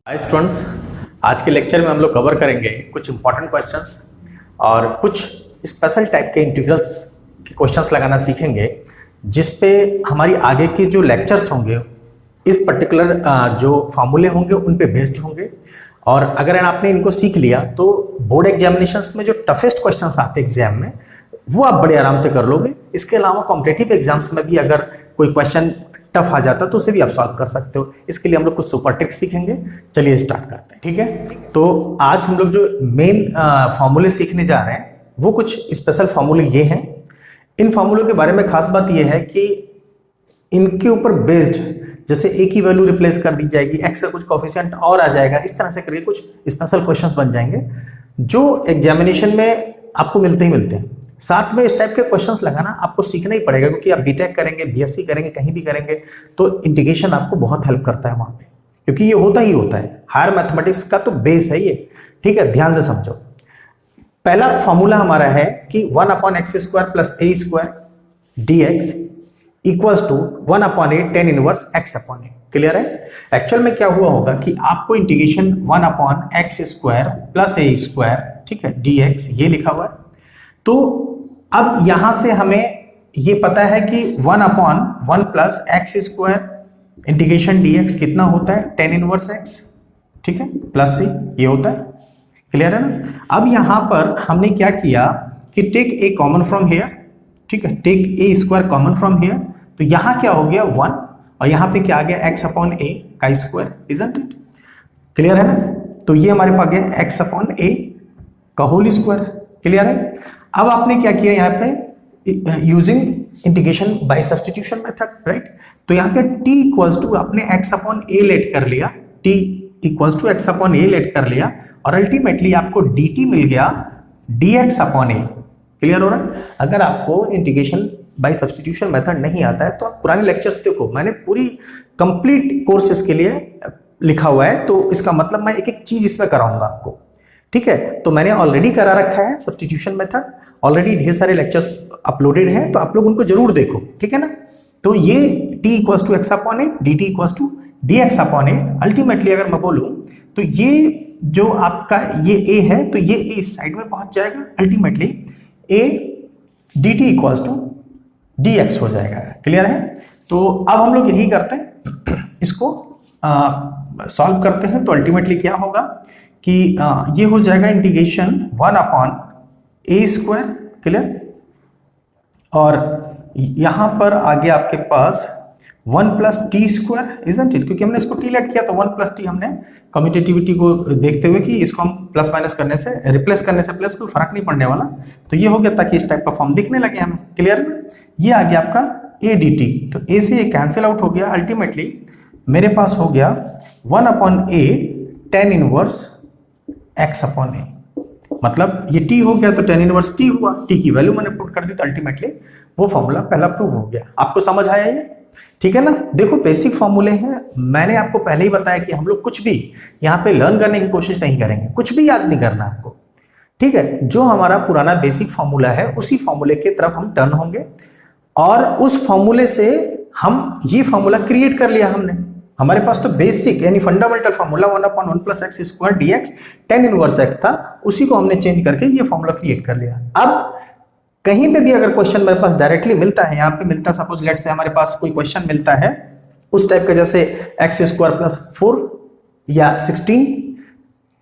Hi students, आज के lecture में हम लोग कवर करेंगे कुछ इंपॉर्टेंट क्वेश्चंस और कुछ स्पेशल टाइप के इंटीग्रल्स के क्वेश्चंस लगाना सीखेंगे, जिस पे हमारी आगे के जो लेक्चर्स होंगे इस पर्टिकुलर जो फार्मूले होंगे उन पे बेस्ड होंगे। और अगर आपने इनको सीख लिया तो बोर्ड एग्जामिनेशंस में जो टफेस्ट क्वेश्चंस आते हैं एग्जाम में वो आप बड़े आराम से कर लोगे। इसके अलावा कॉम्पिटिटिव एग्जाम्स में भी अगर कोई क्वेश्चन टफ आ जाता तो उसे भी आप सॉल्व कर सकते हो। इसके लिए हम लोग कुछ सुपर ट्रिक्स सीखेंगे। चलिए स्टार्ट करते हैं, ठीक है। तो आज हम लोग जो मेन फार्मूले सीखने जा रहे हैं वो कुछ स्पेशल फार्मूले ये हैं। इन फार्मूलों के बारे में खास बात ये है कि इनके ऊपर बेस्ड जैसे ए की वैल्यू रिप्लेस कर दी जाएगी, एक्स का कुछ कोफिशिएंट और आ जाएगा, इस तरह से करके कुछ स्पेशल क्वेश्चंस बन जाएंगे जो एग्जामिनेशन में आपको मिलते ही मिलते हैं। साथ में इस टाइप के क्वेश्चंस लगाना आपको सीखना ही पड़ेगा, क्योंकि आप बीटेक करेंगे, बीएससी करेंगे, कहीं भी करेंगे तो इंटीग्रेशन आपको बहुत हेल्प करता है वहां पे, क्योंकि ये होता ही होता है। हायर मैथमेटिक्स का तो बेस है ये, ठीक है। ध्यान से समझो। पहला फॉर्मूला हमारा है कि 1/x² + a² dx equals to 1/a tan inverse x/a। Clear है। एक्चुअल में क्या हुआ होगा कि आपको इंटीग्रेशन 1/x² + a², ठीक है, dx ये लिखा हुआ है। तो अब यहां से हमें ये पता है कि 1/1 + x² इंटीग्रेशन dx कितना होता है, tan इनवर्स x, ठीक है, प्लस c ये होता है। क्लियर है ना। अब यहां पर हमने क्या किया कि take a common from here, ठीक है, take a² common from here. तो यहां क्या हो गया 1 और यहां पे क्या आ गया x/a का स्क्वायर, इजंट इट। क्लियर है ना। तो ये हमारे पास गया x/a का होल स्क्वायर। क्लियर है। अब आपने क्या किया यहाँ पे using integration by substitution method, right. तो यहाँ पे t इक्वल्स टू आपने x/a लेट कर लिया, t equals to x/a late कर लिया और अल्टीमेटली आपको dt मिल गया dx/a। क्लियर हो रहा है। अगर आपको इंटीग्रेशन बाय सब्स्टिट्यूशन मेथड नहीं आता है तो आप पुराने लेक्चर्स देखो, मैंने पूरी कंप्लीट कोर्सेज के लिए लिखा हुआ है, तो इसका मतलब मैं एक एक चीज इसमें कराऊंगा आपको, ठीक है। तो मैंने ऑलरेडी करा रखा है सब्स्टिट्यूशन मेथड, ऑलरेडी ढेर सारे लेक्चर्स अपलोडेड हैं, तो आप लोग उनको जरूर देखो, ठीक है ना। तो ये t equals to x/a, dt equals to dx/a। Ultimately अगर मैं बोलूं तो ये जो आपका ये a है तो ये a इस साइड में पहुंच जाएगा, ultimately a dt equals to dx हो जाएगा। क्लियर है। तो अब हम लोग यही करते हैं, इसको सॉल्व करते हैं। तो अल्टीमेटली क्या होगा कि ये हो जाएगा इंटीग्रेशन 1/a²। क्लियर। और यहां पर आगे आपके पास 1 + t², इजंट इट, क्योंकि हमने इसको t लेट किया तो 1 + t हमने कम्यूटेटिविटी को देखते हुए कि इसको हम प्लस माइनस करने से, रिप्लेस करने से प्लस कोई फर्क नहीं पड़ने वाला, तो ये हो गया ताकि इस टाइप का फॉर्म दिखने लगे हमें। क्लियर है। ये आ गया आपका a dt, तो a से ये कैंसिल आउट हो गया। अल्टीमेटली मेरे पास हो गया 1/a tan इनवर्स x/a। मतलब ये t हो गया तो tan इनवर्स t हुआ, t की वैल्यू मैंने पुट कर दी, तो अल्टीमेटली वो फॉर्मूला पहला प्रूव हो गया। आपको समझ आया ये, ठीक है ना। देखो बेसिक फॉर्मूले हैं, मैंने आपको पहले ही बताया कि हम लोग कुछ भी यहाँ पे लर्न करने की कोशिश नहीं करेंगे, कुछ भी याद नहीं करना आपको, ठीक है। जो हमारा पुराना बेसिक फॉर्मूला है उसी फॉर्मूले की तरफ हम टर्न होंगे और उस फॉर्मूले से हम ये फॉर्मूला क्रिएट कर लिया हमने। हमारे पास तो बेसिक यानी fundamental formula 1/1 + x² dx tan inverse x था, उसी को हमने चेंज करके ये फॉर्मूला क्रिएट कर लिया। अब कहीं पे भी अगर क्वेश्चन मेरे पास डायरेक्टली मिलता है, यहाँ पे मिलता है, सपोज लेट से हमारे पास कोई क्वेश्चन मिलता है उस टाइप का, जैसे x² + 4 या 16,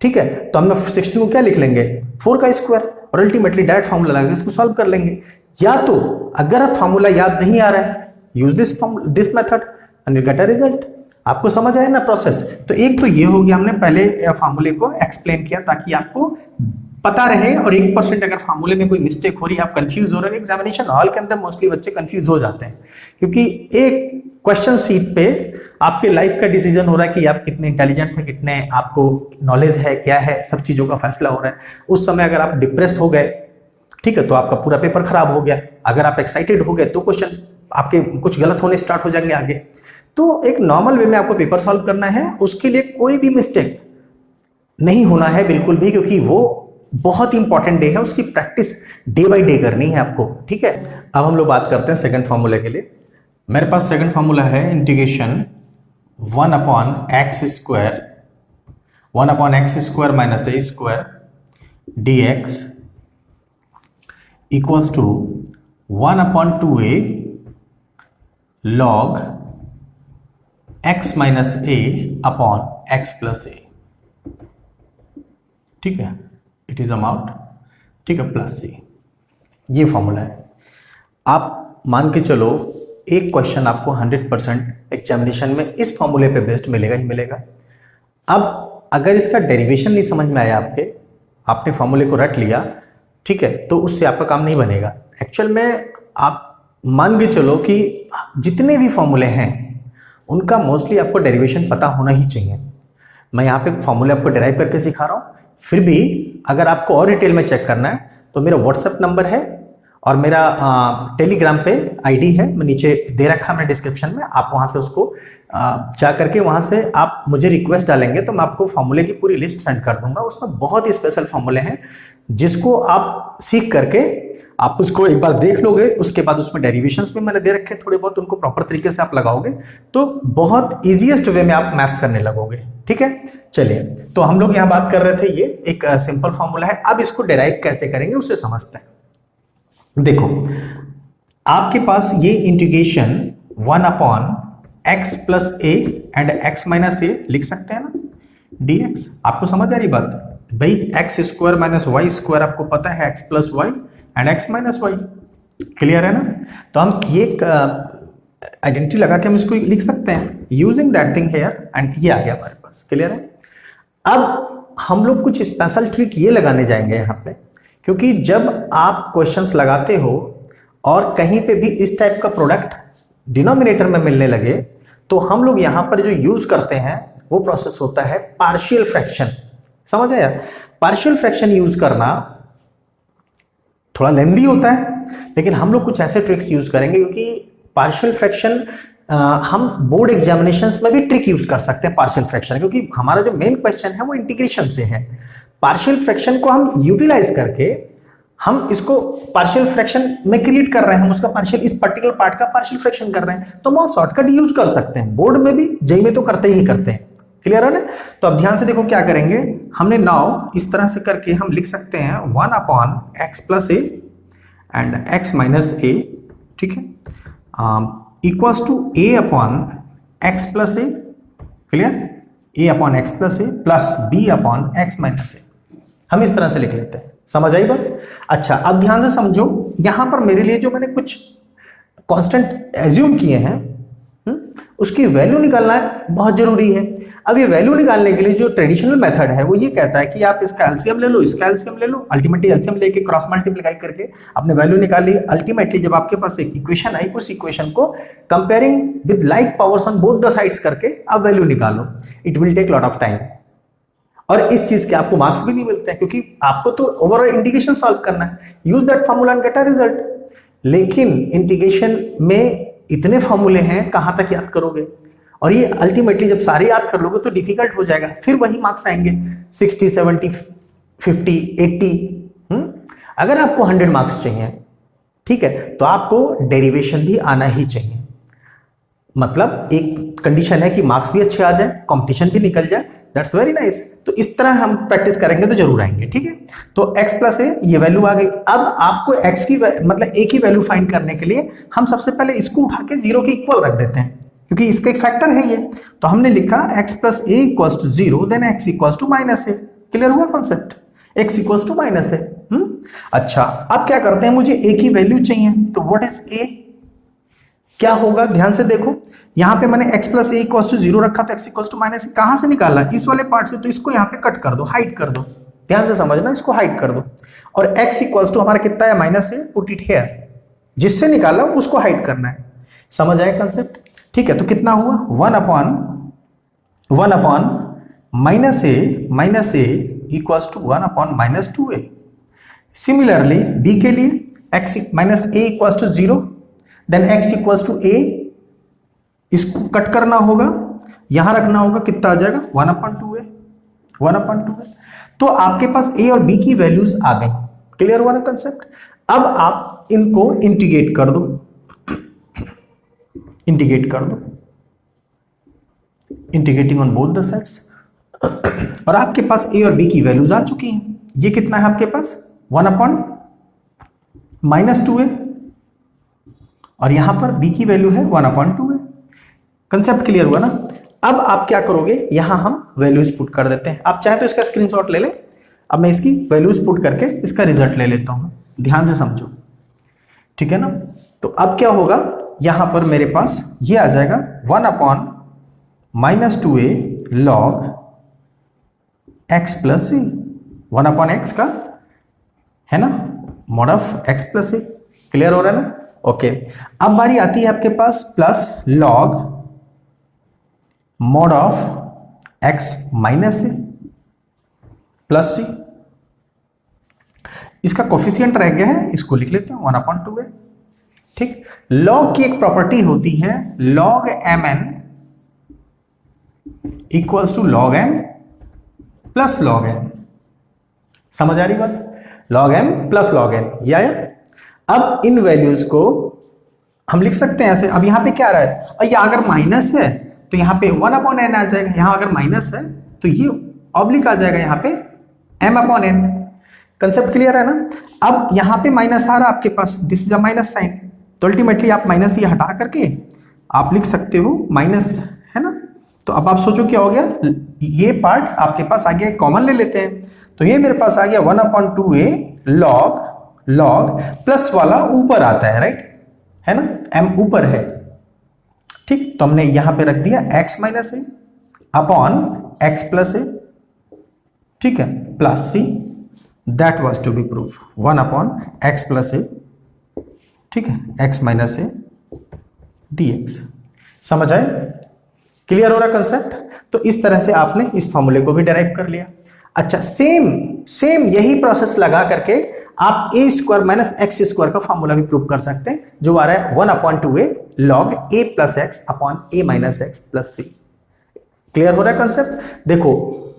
ठीक है, तो हम 16 को क्या लिख लेंगे, 4 का स्क्वायर, और अल्टीमेटली डायरेक्ट फॉर्मूला लगा इसको सॉल्व कर लेंगे। या तो अगर फॉर्मूला याद नहीं आ रहा है, use this method and you get a result. आपको समझ आया ना प्रोसेस। तो एक तो ये हो गया, हमने पहले फार्मूले को एक्सप्लेन किया ताकि आपको पता रहे, और 1% अगर फार्मूले में कोई मिस्टेक हो रही है, आप कंफ्यूज हो रहे हैं, एग्जामिनेशन हॉल के अंदर मोस्टली बच्चे कंफ्यूज हो जाते हैं, क्योंकि एक क्वेश्चन सीट पे आपके लाइफ का डिसीजन हो रहा है कि आप कितने इंटेलिजेंट हैं, कितने आपको नॉलेज है, क्या है, सब चीजों का फैसला हो रहा है। उस समय अगर आप डिप्रेस हो गए, ठीक है, तो आपका पूरा पेपर खराब हो गया। अगर आप एक्साइटेड हो गए तो क्वेश्चन आपके कुछ गलत होने स्टार्ट हो जाएंगे आगे। तो एक नॉर्मल वे में आपको पेपर सॉल्व करना है, उसके लिए कोई भी मिस्टेक नहीं होना है बिल्कुल भी, क्योंकि वो बहुत इंपॉर्टेंट डे है, उसकी प्रैक्टिस डे बाय डे करनी है आपको, ठीक है। अब हम लोग बात करते हैं सेकंड फॉर्मूले के लिए। मेरे पास सेकंड फॉर्मूला है integration 1/x² 1 upon x square minus a square d x equals to 1 upon 2a log x minus a upon x plus a, ठीक है, इट इज अमाउंट, ठीक है, प्लस सी। ये फॉर्मूला है। आप मान के चलो एक क्वेश्चन आपको 100% एग्जामिनेशन में इस फॉर्मूले पे बेस्ड मिलेगा ही मिलेगा। अब अगर इसका डेरिवेशन नहीं समझ में आया आपने फॉर्मूले को रट लिया, ठीक है, तो उससे आपका काम नहीं बनेगा। एक्चुअल में आप मान के चलो कि जितने भी फॉर्मूले हैं उनका मोस्टली आपको डेरिवेशन पता होना ही चाहिए। मैं यहाँ पे फॉर्मूले आपको डेराइव करके सिखा रहा हूँ, फिर भी अगर आपको और डिटेल में चेक करना है तो मेरा व्हाट्सएप नंबर है और मेरा टेलीग्राम पे आईडी है, मैं नीचे दे रखा है मैंने डिस्क्रिप्शन में, आप वहाँ से उसको जा करके वहाँ से आप मुझे रिक्वेस्ट डालेंगे तो मैं आपको फॉर्मूले की पूरी लिस्ट सेंड कर दूंगा। उसमें बहुत ही स्पेशल फॉर्मूले हैं जिसको आप सीख करके आप उसको एक बार देख लोगे, उसके बाद उसमें डेरिवेशंस भी मैंने दे रखे थोड़े बहुत, उनको प्रॉपर तरीके से आप लगाओगे तो बहुत ईजीएस्ट वे में आप मैथ्स करने लगोगे, ठीक है। चलिए, तो हम लोग यहाँ बात कर रहे थे, ये एक सिंपल फॉर्मूला है। अब इसको डेराइव कैसे करेंगे उसे समझते हैं। देखो, आपके पास ये integration 1 upon x plus a and x minus a लिख सकते हैं ना, dx। आपको समझ आ रही बात भाई? X square minus y square आपको पता है, x plus y and x minus y, clear है ना। तो हम ये आइडेंटिटी लगा के हम इसको लिख सकते हैं using that thing here, and ये आ गया हमारे पास, क्लियर है। अब हम लोग कुछ स्पेशल ट्रिक ये लगाने जाएंगे यहाँ पे, क्योंकि जब आप क्वेश्चंस लगाते हो और कहीं पे भी इस टाइप का प्रोडक्ट डिनोमिनेटर में मिलने लगे तो हम लोग यहाँ पर जो यूज करते हैं वो प्रोसेस होता है पार्शियल फ्रैक्शन। समझ आया? पार्शियल फ्रैक्शन यूज करना थोड़ा लेंदी होता है, लेकिन हम लोग कुछ ऐसे ट्रिक्स यूज करेंगे क्योंकि पार्शियल फ्रैक्शन हम बोर्ड एग्जामिनेशंस में भी ट्रिक यूज कर सकते हैं पार्शियल फ्रैक्शन, क्योंकि हमारा जो मेन क्वेश्चन है वो इंटीग्रेशन से है। पार्शियल फ्रैक्शन को हम यूटिलाइज करके हम इसको पार्शियल फ्रैक्शन में क्रिएट कर रहे हैं, हम उसका पार्शियल, इस पर्टिकुलर पार्ट का पार्शियल फ्रैक्शन कर रहे हैं, तो हम शॉर्टकट यूज कर सकते हैं। बोर्ड में भी, जेई में तो करते ही करते हैं, क्लियर है ना। तो अब ध्यान से देखो क्या करेंगे हमने, नाउ इस तरह से करके हम लिख सकते हैं 1 upon x plus a and x minus a, ठीक है, equals to a upon x plus a, clear, a upon x plus a plus b upon x minus a. हम इस तरह से लिख लेते हैं, समझ आई बात? अच्छा, अब ध्यान से समझो, यहां पर मेरे लिए जो मैंने कुछ कांस्टेंट एज्यूम किए हैं उसकी वैल्यू निकालना बहुत जरूरी है। अब ये वैल्यू निकालने के लिए जो ट्रेडिशनल मेथड है वो ये कहता है कि आप इसका एलसीएम ले लो, इसका एलसीएम ले लो, अल्टीमेटली एलसीएम लेके क्रॉस मल्टीप्लाई करके आपने वैल्यू निकाली। अल्टीमेटली जब आपके पास एक इक्वेशन आई, उस इक्वेशन को comparing with like powers on both the sides करके आप वैल्यू निकालो। It will take lot of time और इस चीज के आपको मार्क्स भी नहीं मिलते हैं, क्योंकि आपको तो ओवरऑल इंटीग्रेशन सॉल्व करना है, use that formula and get a result. लेकिन इंटीग्रेशन में इतने फॉर्मूले हैं, कहां तक याद करोगे? और ये अल्टीमेटली जब सारे याद कर लोगे तो डिफिकल्ट हो जाएगा, फिर वही मार्क्स आएंगे 60, 70, 50, 80। अगर आपको 100 मार्क्स चाहिए, ठीक है, तो आपको डेरिवेशन भी आना ही चाहिए। मतलब एक कंडीशन है कि मार्क्स भी अच्छे आ जाए, कंपटीशन भी निकल जाए, दैट्स वेरी नाइस। तो इस तरह हम प्रैक्टिस करेंगे तो जरूर आएंगे, ठीक है। तो x प्लस ए, ये वैल्यू आ गई। अब आपको x की मतलब a की वैल्यू फाइंड करने के लिए हम सबसे पहले इसको उठा के 0 के इक्वल रख देते हैं, क्योंकि इसका एक फैक्टर है ये। तो हमने लिखा x plus a equals to 0 then x equals to minus a. Clear हुआ concept? x equals to minus a. अच्छा, अब क्या करते हैं, मुझे a की वैल्यू चाहिए, तो व्हाट इज a? क्या होगा, ध्यान से देखो, यहां पे मैंने x plus a equals to 0 रखा, तो x इक्वल्स टू माइनस, कहां से निकाला? इस वाले पार्ट से। तो इसको यहां पे कट कर दो, हाइड कर दो, ध्यान से समझना, इसको हाइड कर दो। और x इक्वल्स टू हमारा कितना है? Minus A, put it here, जिससे निकाला उसको हाइड करना है। समझ आया कंसेप्ट? ठीक है, तो कितना हुआ? 1 upon minus a equals to 1 upon minus 2a। Similarly b के लिए x minus a equals to 0 then x equals to a, इसको कट करना होगा, यहां रखना होगा, कितना आ जाएगा? 1 अपॉन 2a। तो आपके पास a और b की वैल्यूज आ गई। क्लियर हुआ ना कंसेप्ट? अब आप इनको इंटीग्रेट कर दो, integrating on both the sides. और आपके पास ए और बी की वैल्यूज आ चुकी हैं। ये कितना है आपके पास 1/-2a और यहां पर b की वैल्यू है 1/2a। कंसेप्ट क्लियर हुआ ना? अब आप क्या करोगे, यहां हम वैल्यूज पुट कर देते हैं। आप चाहे तो इसका स्क्रीनशॉट ले लें। अब मैं इसकी वैल्यूज पुट करके इसका रिजल्ट ले लेता हूं, ध्यान से समझो, ठीक है ना? तो अब क्या होगा, यहां पर मेरे पास ये आ जाएगा 1/-2a log x प्लस ए, 1/x का है ना, mod of x plus a. Clear हो रहा है ना? ओके। अब बारी आती है आपके पास plus log mod of x minus a plus c. इसका कोफिशिएंट रह गया है, इसको लिख लेते हैं 1/2a। ठीक, log की एक प्रॉपर्टी होती है log mn equals to log m plus log n। समझ आ रही बात? log m plus log n या अब इन वैल्यूज को हम लिख सकते हैं ऐसे। अब यहां पे क्या आ रहा है, और या अगर माइनस है तो यहां पे 1/n आ जाएगा, यहां अगर माइनस है तो ये ऑब्लिक आ जाएगा यहां पे m/n। कंसेप्ट क्लियर है ना? अब यहां पे माइनस आ रहा है आपके पास, this is a minus sign, तो अल्टीमेटली आप माइनस ये हटा करके आप लिख सकते हो माइनस, है ना? तो अब आप सोचो क्या हो गया, ये पार्ट आपके पास आ गया, कॉमन ले लेते हैं, तो ये मेरे पास आ गया 1/2a log प्लस वाला ऊपर आता है, राइट, है ना, m ऊपर है। ठीक, तो हमने यहां पे रख दिया x minus a upon x plus a, ठीक है, plus c, that was to be proof 1/x plus a, ठीक है, x माइनस ए dx। समझ आए? क्लियर हो रहा कंसेप्ट? तो इस तरह से आपने इस फॉर्मूले को भी डेराइव कर लिया। अच्छा, सेम यही प्रोसेस लगा करके आप a square minus x square का फॉर्मूला भी प्रूव कर सकते हैं, जो आ रहा है 1/2a log a plus x upon a minus x plus c. Clear हो रहा है कंसेप्ट? देखो,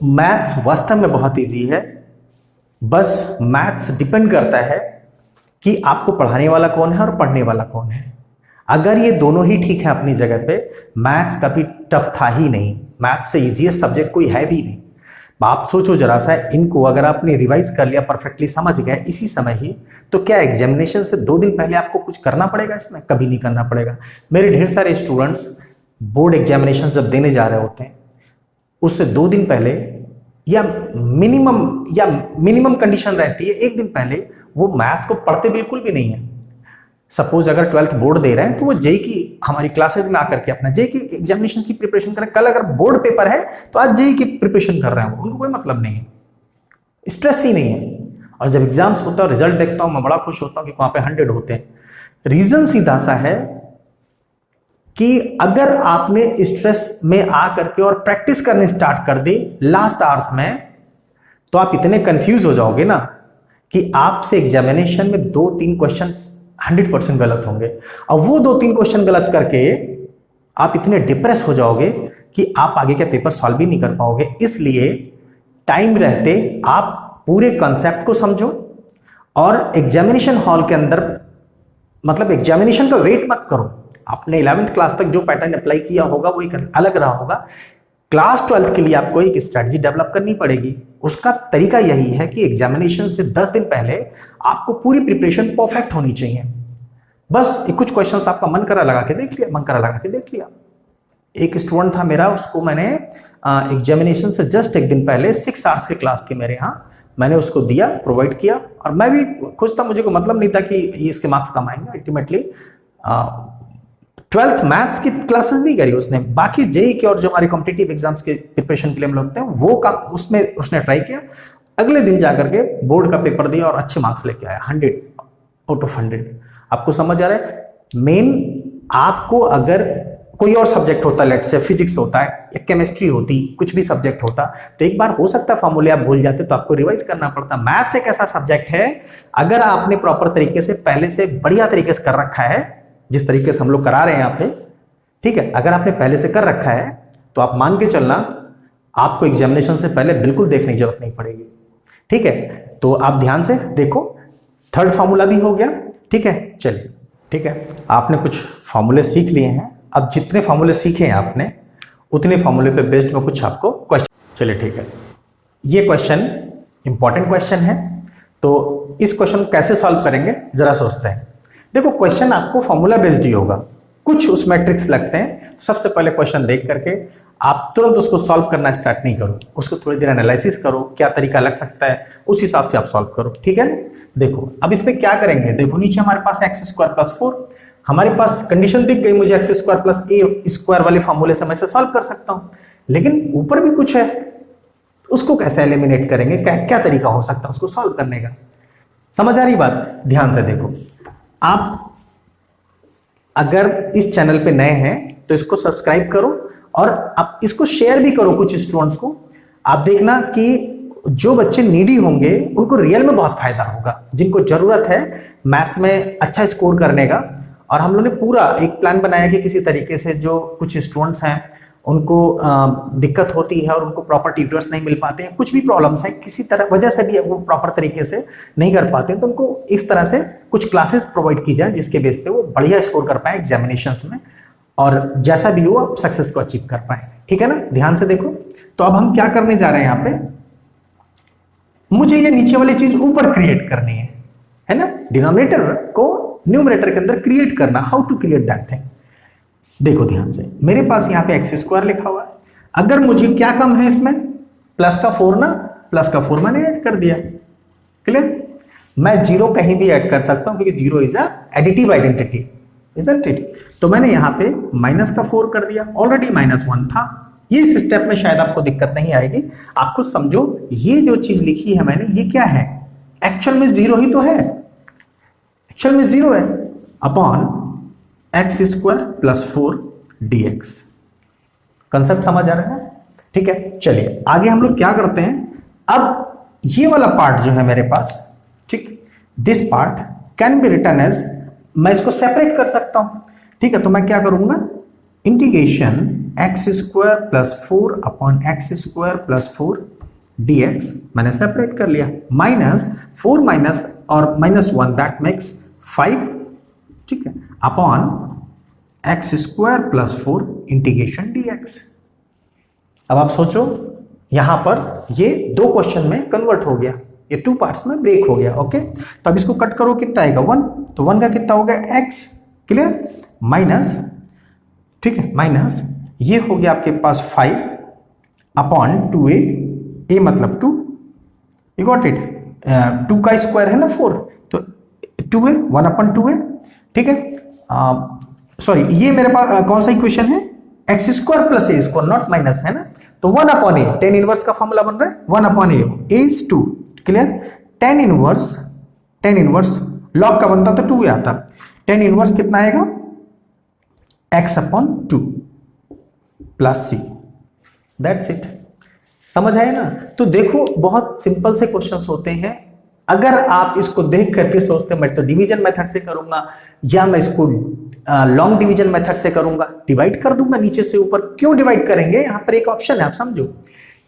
मैथ्स वास्तव में बहुत इजी है, बस मैथ्स डिपेंड करता है कि आपको पढ़ाने वाला कौन है और पढ़ने वाला कौन है। अगर ये दोनों ही ठीक है अपनी जगह पे, मैथ्स कभी टफ था ही नहीं, मैथ्स से इजीएस्ट सब्जेक्ट कोई है भी नहीं। आप सोचो जरा सा, इनको अगर आपने रिवाइज कर लिया, परफेक्टली समझ गए इसी समय ही, तो क्या एग्जामिनेशन से 2 दिन पहले आपको कुछ करना पड़ेगा इसमें? कभी नहीं करना पड़ेगा। मेरे ढेर सारे स्टूडेंट्स बोर्ड एग्जामिनेशन जब देने जा रहे होते हैं, उससे 2 दिन पहले या मिनिमम कंडीशन रहती है 1 दिन पहले वो मैथ्स को पढ़ते बिल्कुल भी नहीं है। सपोज अगर 12th बोर्ड दे रहे हैं तो वो जेई की हमारी क्लासेज में आकर के अपना जेई की एग्जामिनेशन की प्रिपरेशन करें। कल अगर बोर्ड पेपर है तो आज जेई की प्रिपरेशन कर रहे हैं, उनको कोई मतलब नहीं है, स्ट्रेस ही नहीं है। और जब एग्जाम्स होता है, रिजल्ट देखता हूं, मैं बड़ा खुश होता हूं कि वहां पे 100 होते हैं। रीजन सीधा सा है कि अगर आपने स्ट्रेस में आ करके और प्रैक्टिस करने स्टार्ट कर दी लास्ट आवर्स में, तो आप इतने कंफ्यूज हो जाओगे ना कि आपसे एग्जामिनेशन में 2-3 क्वेश्चन 100% गलत होंगे। और वो 2-3 क्वेश्चन गलत करके आप इतने डिप्रेस हो जाओगे कि आप आगे के पेपर सॉल्व भी नहीं कर पाओगे। इसलिए टाइम रहते आप पूरे कॉन्सेप्ट को समझो और एग्जामिनेशन हॉल के अंदर, मतलब एग्जामिनेशन का वेट मत करो। आपने 11th क्लास तक जो पैटर्न अप्लाई किया होगा वो एक अलग रहा होगा। क्लास 12th के लिए आपको एक स्ट्रेटजी डेवलप करनी पड़ेगी। उसका तरीका यही है कि एग्जामिनेशन से 10 दिन पहले आपको पूरी प्रिपरेशन परफेक्ट होनी चाहिए। बस कुछ क्वेश्चंस आपका मन करा लगा के देख लिया। एक स्टूडेंट था मेरा, उसको मैंने एग्जामिनेशन से जस्ट 1 दिन पहले 6 आवर्स की क्लास थी मेरे यहाँ, मैंने उसको दिया, प्रोवाइड किया, और मैं भी खुश था, मुझे को मतलब नहीं था कि ये इसके मार्क्स कम आएंगे। अल्टीमेटली 12th मैथ्स की क्लासेस नहीं करी उसने, बाकी जेई के और जो हमारे कॉम्पिटिटिव एग्जाम्स के प्रिपरेशन के लिए हम लोग हैं वो काम उसमें उसने ट्राई किया। अगले दिन जाकर के बोर्ड का पेपर दिया और अच्छे मार्क्स लेके आया, 100 आउट ऑफ 100। आपको समझ आ रहा है? मेन आपको अगर कोई और सब्जेक्ट होता, लेट से फिजिक्स होता है या केमिस्ट्री होती, कुछ भी सब्जेक्ट होता, तो एक बार हो सकता है फॉर्मूले आप भूल जाते तो आपको रिवाइज करना पड़ता। मैथ्स एक ऐसा सब्जेक्ट है, अगर आपने प्रॉपर तरीके से पहले से बढ़िया तरीके से कर रखा है, जिस तरीके से हम लोग करा रहे हैं यहाँ पे, ठीक है, अगर आपने पहले से कर रखा है तो आप मान के चलना आपको एग्जामिनेशन से पहले बिल्कुल देखने की जरूरत नहीं पड़ेगी। ठीक है, तो आप ध्यान से देखो, 3rd फार्मूला भी हो गया। ठीक है, चलिए, ठीक है, आपने कुछ फार्मूले सीख लिए हैं। अब जितने फार्मूले सीखे हैं आपने, उतने फार्मूले पे बेस्ड में कुछ आपको क्वेश्चन चलिए ठीक है, ये क्वेश्चन इंपॉर्टेंट क्वेश्चन है, तो इस क्वेश्चन को कैसे सॉल्व करेंगे जरा सोचते हैं। देखो क्वेश्चन आपको फॉर्मूला बेस्ड ही होगा, कुछ उसमें ट्रिक्स लगते हैं। तो सबसे पहले क्वेश्चन देख करके आप तुरंत उसको सॉल्व करना स्टार्ट नहीं करो, उसको थोड़ी देर एनालिसिस करो, क्या तरीका लग सकता है, उस हिसाब से आप सॉल्व करो, ठीक है ना। देखो अब इस पे क्या करेंगे, देखो नीचे हमारे पास x² + 4, हमारे पास कंडीशन दिख गई मुझे x² + a² वाले फॉर्मूले से मैं इसे सॉल्व कर सकता हूं, लेकिन ऊपर भी कुछ है, उसको कैसे एलिमिनेट करेंगे, क्या तरीका हो सकता है उसको सॉल्व करने का। समझ आ रही बात? ध्यान से देखो, आप अगर इस चैनल पे नए हैं तो इसको सब्सक्राइब करो और आप इसको शेयर भी करो कुछ स्टूडेंट्स को। आप देखना कि जो बच्चे नीडी होंगे उनको रियल में बहुत फायदा होगा, जिनको जरूरत है मैथ्स में अच्छा स्कोर करने का। और हम लोगों ने पूरा एक प्लान बनाया कि किसी तरीके से जो कुछ स्टूडेंट्स हैं उनको दिक्कत होती है और उनको प्रॉपर ट्यूटर्स नहीं मिल पाते हैं, कुछ भी प्रॉब्लम्स हैं, किसी तरह वजह से भी वो प्रॉपर तरीके से नहीं कर पाते हैं, तो उनको इस तरह से कुछ क्लासेस प्रोवाइड की जाए जिसके बेस पे वो बढ़िया स्कोर कर पाए एग्जामिनेशंस में, और जैसा भी हो आप सक्सेस को अचीव कर पाए, ठीक है ना। ध्यान से देखो, तो अब हम क्या करने जा रहे हैं यहाँ पे, मुझे ये नीचे वाली चीज ऊपर क्रिएट करनी है ना, डिनोमिनेटर को न्यूमरेटर के अंदर क्रिएट करना। How to create that thing, देखो ध्यान से, मेरे पास यहाँ पे x² लिखा हुआ है, अगर मुझे क्या कम है इसमें, प्लस का 4 ना, प्लस का 4 मैंने ऐड कर दिया, क्लियर। मैं 0 कहीं भी ऐड कर सकता हूं क्योंकि 0 is a additive identity, isn't it. तो मैंने यहाँ पे -4 कर दिया, ऑलरेडी -1 था। ये इस स्टेप में शायद आपको दिक्कत नहीं आएगी, आप खुद समझो ये जो चीज लिखी है मैंने, ये क्या है, एक्चुअल में 0 ही तो है, एक्चुअल में 0 है, अपॉन x² + 4 dx। कंसेप्ट समझ आ रहा है? ठीक है, चलिए आगे हम लोग क्या करते हैं। अब ये वाला पार्ट जो है मेरे पास, ठीक, this part can be written as, मैं इसको सेपरेट कर सकता हूं, ठीक है। तो मैं क्या करूंगा, integration x² + 4 upon x² + 4 dx मैंने सेपरेट कर लिया, -4 माइनस और -1 दैट मेक्स 5, ठीक है, अपॉन x² + 4 इंटीग्रेशन dx। अब आप सोचो यहां पर ये 2 क्वेश्चन में कन्वर्ट हो गया, ये 2 पार्ट्स में ब्रेक हो गया, ओके। तो अब इसको कट करो, कितना आएगा 1, तो 1 का कितना हो गया x, क्लियर, माइनस, ठीक है, माइनस ये हो गया आपके पास 5 अपॉन 2a, a मतलब 2, यू गॉट इट, 2 का स्क्वायर है ना 4, तो 2a, 1/2a, ठीक है। सॉरी, ये मेरे पास कौन सा इक्वेशन है, x² + a², नॉट माइनस, है ना। तो 1/a, tan इनवर्स का फॉर्मूला बन रहा है 1/a, a is 2, clear. tan inverse log का बनता तो 2 आता, tan इनवर्स कितना आएगा, x/2 + c, दैट्स इट। समझ आया ना। तो देखो बहुत सिंपल से क्वेश्चंस होते हैं, अगर आप इसको देख करके सोचते मैं तो डिवीजन मेथड से करूंगा या मैं इसको लॉन्ग डिवीजन मेथड से करूंगा, डिवाइड कर दूंगा नीचे से ऊपर। क्यों डिवाइड करेंगे, यहां पर एक ऑप्शन है, आप समझो,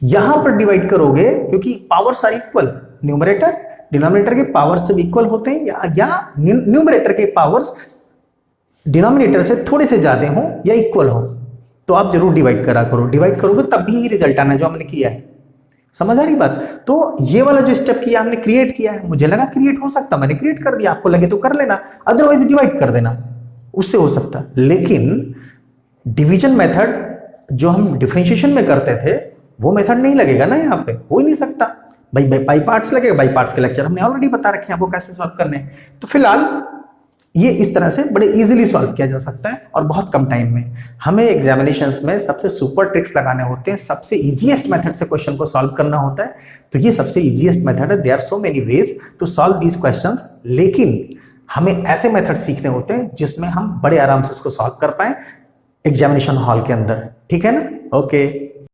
यहां पर डिवाइड करोगे क्योंकि powers are equal, numerator denominator के पावर से इक्वल होते हैं, या न्यूमरेटर के पावर्स डिनोमिनेटर से थोड़े से ज्यादा हो या इक्वल हो, तो आप जरूर डिवाइड करा करो, डिवाइड करोगे तभी ही रिजल्ट आना जो हमने किया है। समझ आ रही बात। तो ये वाला जो स्टेप किया हमने, क्रिएट किया है, मुझे लगा क्रिएट हो सकता, मैंने क्रिएट कर दिया, आपको लगे तो कर लेना, अदरवाइज डिवाइड कर देना, उससे हो सकता। लेकिन डिवीजन मेथड जो हम डिफरेंशिएशन में करते थे वो मेथड नहीं लगेगा ना, यहाँ पे हो ही नहीं सकता भाई, बाई पार्ट्स लगेगा। बाई पार्ट्स के लेक्चर हमने ऑलरेडी बता रखे हैं आपको कैसे सॉल्व करने हैं। तो फिलहाल ये इस तरह से बड़े इजीली सॉल्व किया जा सकता है और बहुत कम टाइम में। हमें एग्जामिनेशंस में सबसे सुपर ट्रिक्स लगाने होते हैं, सबसे इजीएस्ट मेथड से क्वेश्चन को सॉल्व करना होता है, तो ये सबसे इजीएस्ट मेथड है। There are so many ways to solve these questions, लेकिन हमें ऐसे मेथड सीखने होते हैं जिसमें हम बड़े आराम से उसको सॉल्व कर पाए एग्जामिनेशन हॉल के अंदर, ठीक है ना। ओके।